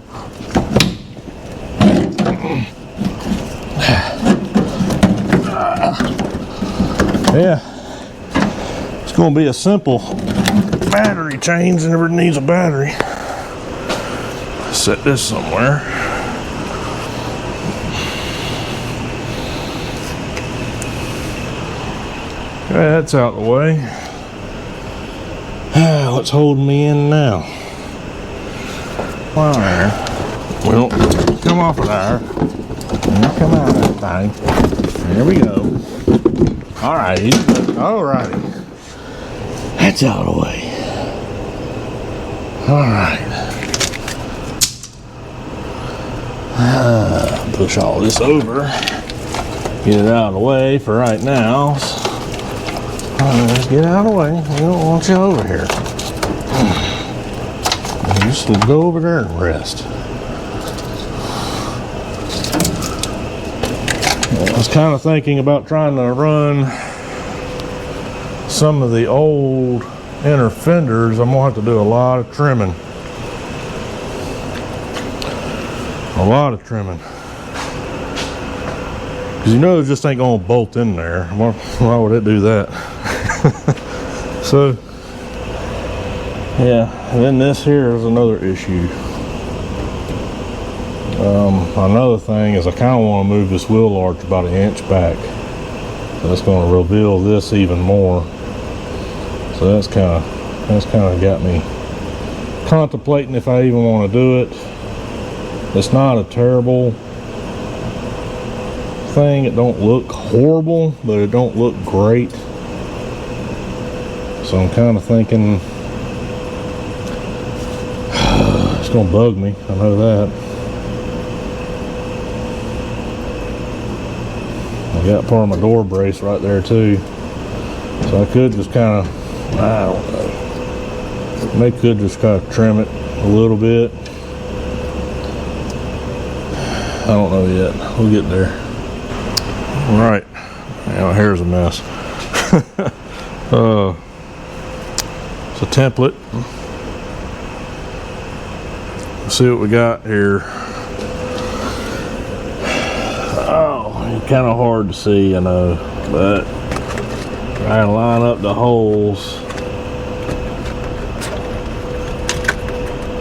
Yeah, it's going to be a simple battery change. Never needs a battery. Set this somewhere. Okay, that's out of the way. What's holding me in now? Wire. Well, come off of there. And come out of that thing. There we go. Alrighty. Alrighty. That's out of the way. Alright. Push all this over. Get it out of the way for right now. Let's get out of the way. We don't want you over here. Just go over there and rest. I was kind of thinking about trying to run some of the old inner fenders. I'm gonna have to do a lot of trimming. A lot of trimming. Because you know it just ain't gonna bolt in there. Why would it do that? So, yeah, and then this here is another issue. Another thing is I kind of want to move this wheel arch about an inch back. That's going to reveal this even more. So that's kind of got me contemplating if I even want to do it. It's not a terrible thing. It don't look horrible, but it don't look great. So I'm kind of thinking it's going to bug me. I know that. I got part of my door brace right there too. So I could just kind of, I don't know. They could just kind of trim it a little bit. I don't know yet. We'll get there. All right. Now here's a mess. It's a template. Let's see what we got here. Oh, it's kind of hard to see, I know, but try to line up the holes.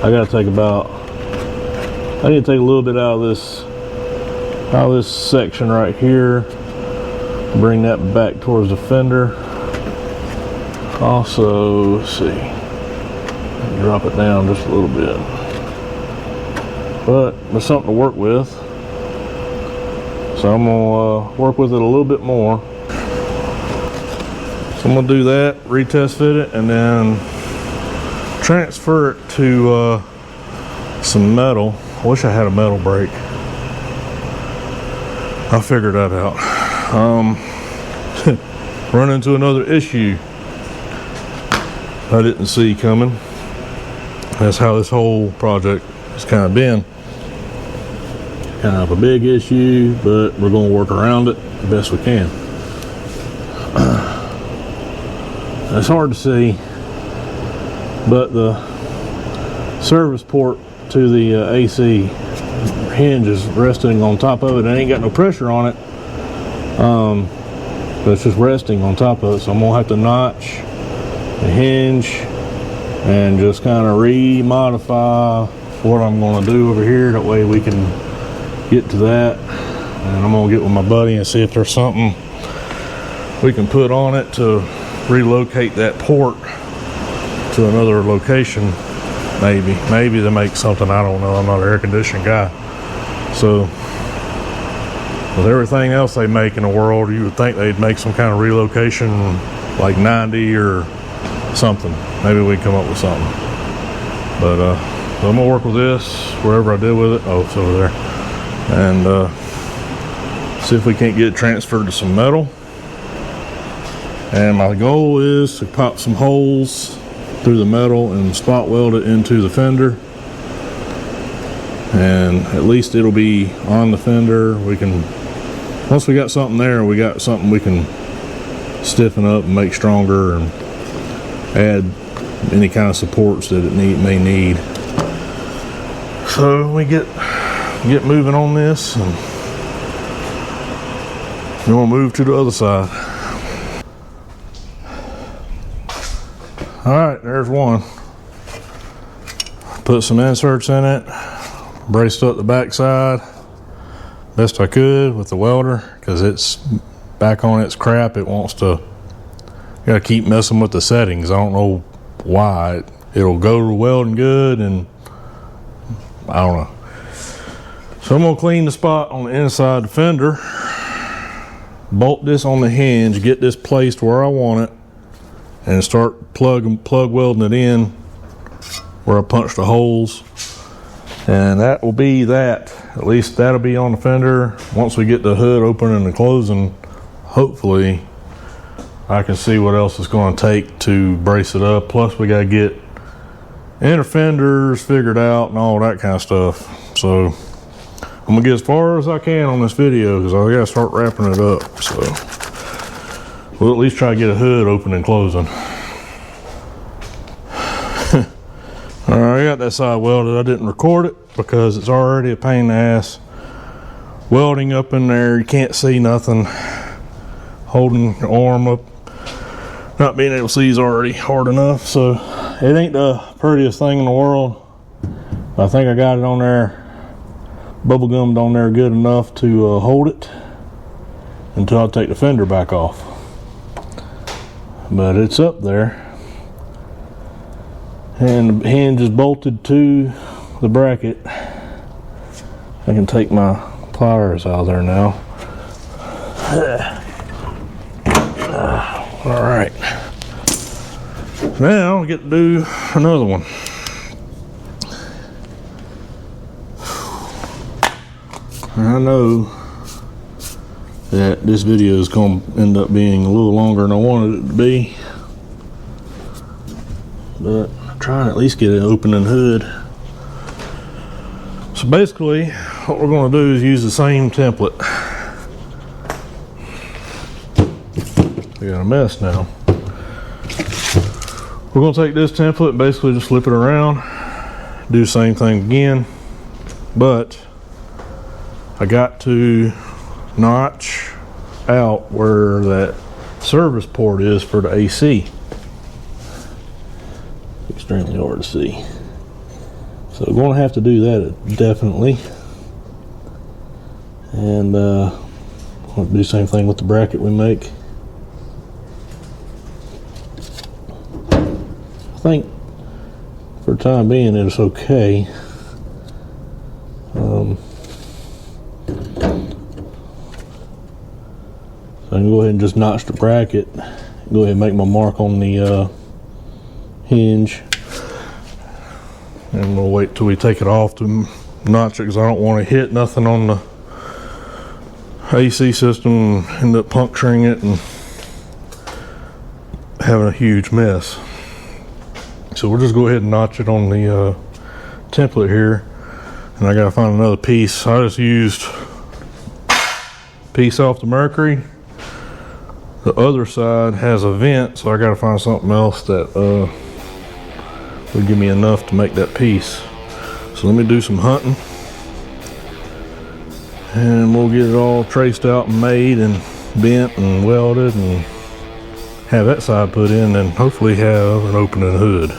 I gotta take I need to take a little bit out of this section right here, bring that back towards the fender. Also, let's see, drop it down just a little bit, but there's something to work with, so I'm gonna work with it a little bit more. So I'm gonna do that, retest fit it, and then transfer it to some metal. I wish I had a metal brake. I'll figure that out. Run into another issue I didn't see coming. That's how this whole project has kind of been. Kind of a big issue, but we're going to work around it the best we can. It's hard to see, but the service port to the AC hinge is resting on top of it. It ain't got no pressure on it, but it's just resting on top of it. So I'm gonna have to notch the hinge and just kind of remodify what I'm gonna do over here. That way we can get to that. And I'm gonna get with my buddy and see if there's something we can put on it to relocate that port to another location. Maybe to make something, I don't know. I'm not an air conditioning guy. So with everything else they make in the world, you would think they'd make some kind of relocation like 90 or something. Maybe we can come up with something. But so I'm gonna work with this wherever I did with it. Oh, it's over there. And see if we can't get it transferred to some metal. And my goal is to pop some holes through the metal and spot weld it into the fender. And at least it'll be on the fender. We can, once we got something there, we got something we can stiffen up and make stronger and add any kind of supports that it may need. So we get moving on this, and we're gonna move to the other side. All right, there's one. Put some inserts in it, braced up the backside best I could with the welder, because it's back on its crap. It wants to, gotta keep messing with the settings. I don't know why. It'll go to welding good, and I don't know. So I'm gonna clean the spot on the inside of the fender, bolt this on the hinge, get this placed where I want it, and start plug welding it in where I punched the holes. And that will be that. At least that'll be on the fender. Once we get the hood opening and closing, hopefully I can see what else it's going to take to brace it up. Plus we got to get inner fenders figured out and all that kind of stuff. So I'm going to get as far as I can on this video, because I got to start wrapping it up. So we'll at least try to get a hood open and closing. All right, I got that side welded. I didn't record it because it's already a pain in the ass. Welding up in there, you can't see nothing. Holding your arm up, not being able to see is already hard enough. So it ain't the prettiest thing in the world. I think I got it on there, bubble gummed on there good enough to hold it until I take the fender back off. But it's up there. And the hinge is bolted to the bracket. I can take my pliers out of there now. All right. Now I get to do another one. I know that this video is going to end up being a little longer than I wanted it to be, but try and at least get it open and hood. So basically what we're going to do is use the same template. We got a mess now. We're going to take this template and basically just flip it around, do the same thing again, but I got to notch out where that service port is for the AC. Extremely hard to see. So we're going to have to do that definitely. And we'll do the same thing with the bracket we make. I think for the time being it's okay. So I can go ahead and just notch the bracket. Go ahead and make my mark on the hinge. And we'll wait till we take it off to notch it, because I don't want to hit nothing on the AC system and end up puncturing it and having a huge mess. So we'll just go ahead and notch it on the template here, and I gotta find another piece. I just used a piece off the Mercury. The other side has a vent, so I gotta find something else that would give me enough to make that piece. So let me do some hunting, and we'll get it all traced out and made and bent and welded and have that side put in, and hopefully have an opening hood.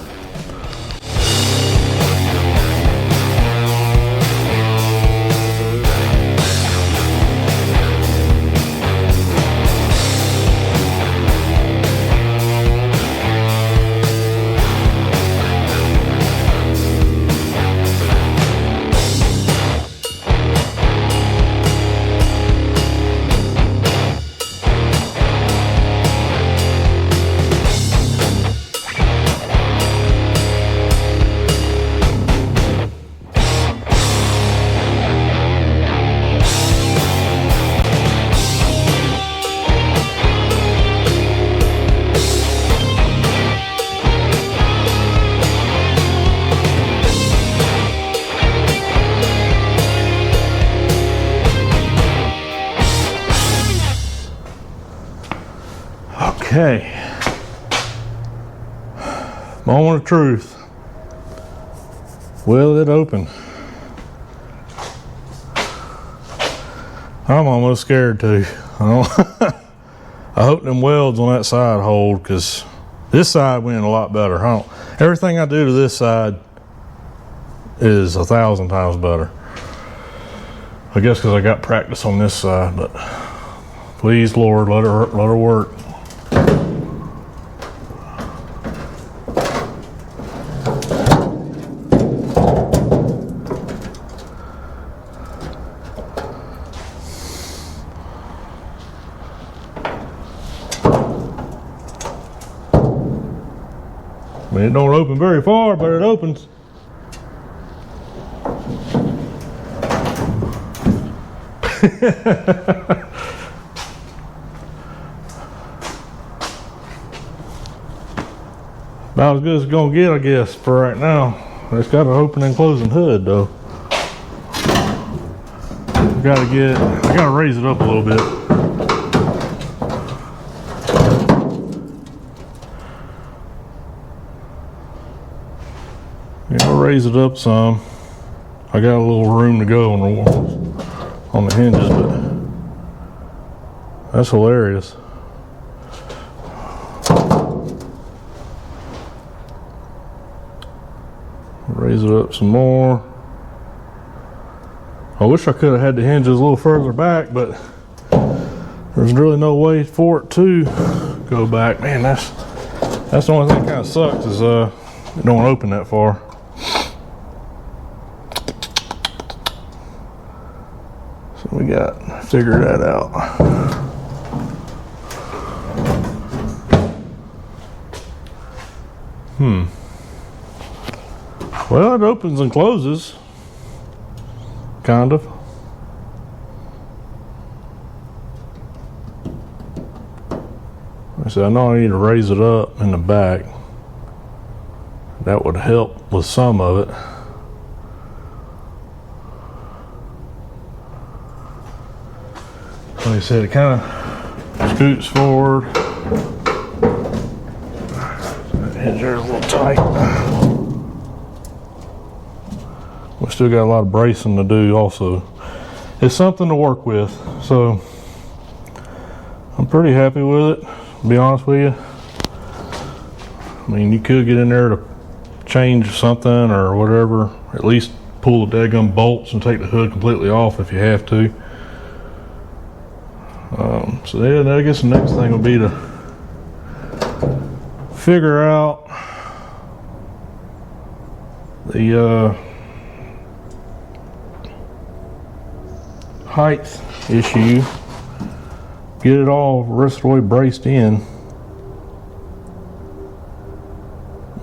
Okay, moment of truth. Will it open? I'm almost scared to. I hope them welds on that side hold, because this side went a lot better. Everything I do to this side is 1,000 times better. I guess because I got practice on this side, but please, Lord, let her work. I mean, it don't open very far, but it opens. About as good as it's gonna get, I guess, for right now. It's got an open and closing hood, though. I gotta raise it up a little bit. I'll raise it up some. I got a little room to go on the hinges, but that's hilarious. Raise it up some more. I wish I could have had the hinges a little further back, but there's really no way for it to go back. Man, that's the only thing that kind of sucks, is it don't open that far. So we got to figure that out. Well, it opens and closes, kind of. I said, I know I need to raise it up in the back. That would help with some of it. Like I said, it kind of scoots forward. That hinge there's a little tight. We still got a lot of bracing to do also. It's something to work with, so I'm pretty happy with it, to be honest with you. I mean, you could get in there to change something or whatever, at least pull the daggum bolts and take the hood completely off if you have to. So yeah, I guess the next thing will be to figure out the height issue, get it all the rest of the way braced in,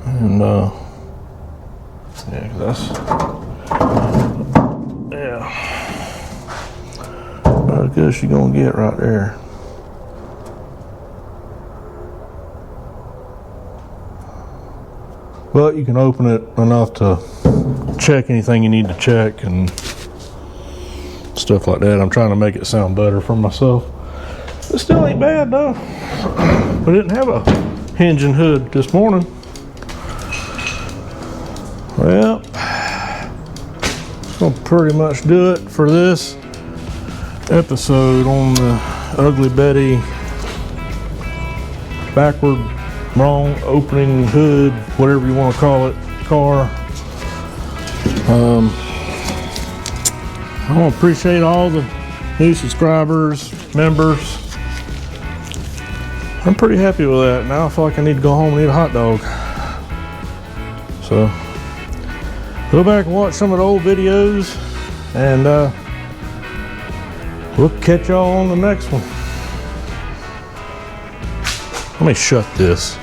and yeah, that's about as good as you're gonna get right there. but you can open it enough to check anything you need to check and stuff like that. I'm trying to make it sound better for myself. It still ain't bad though. We didn't have a hinge and hood this morning. Well, that's gonna pretty much do it for this episode on the Ugly Betty backward, wrong opening hood, whatever you want to call it, car. I want to appreciate all the new subscribers, members. I'm pretty happy with that. Now I feel like I need to go home and eat a hot dog. So go back and watch some of the old videos, and we'll catch y'all on the next one. Let me shut this.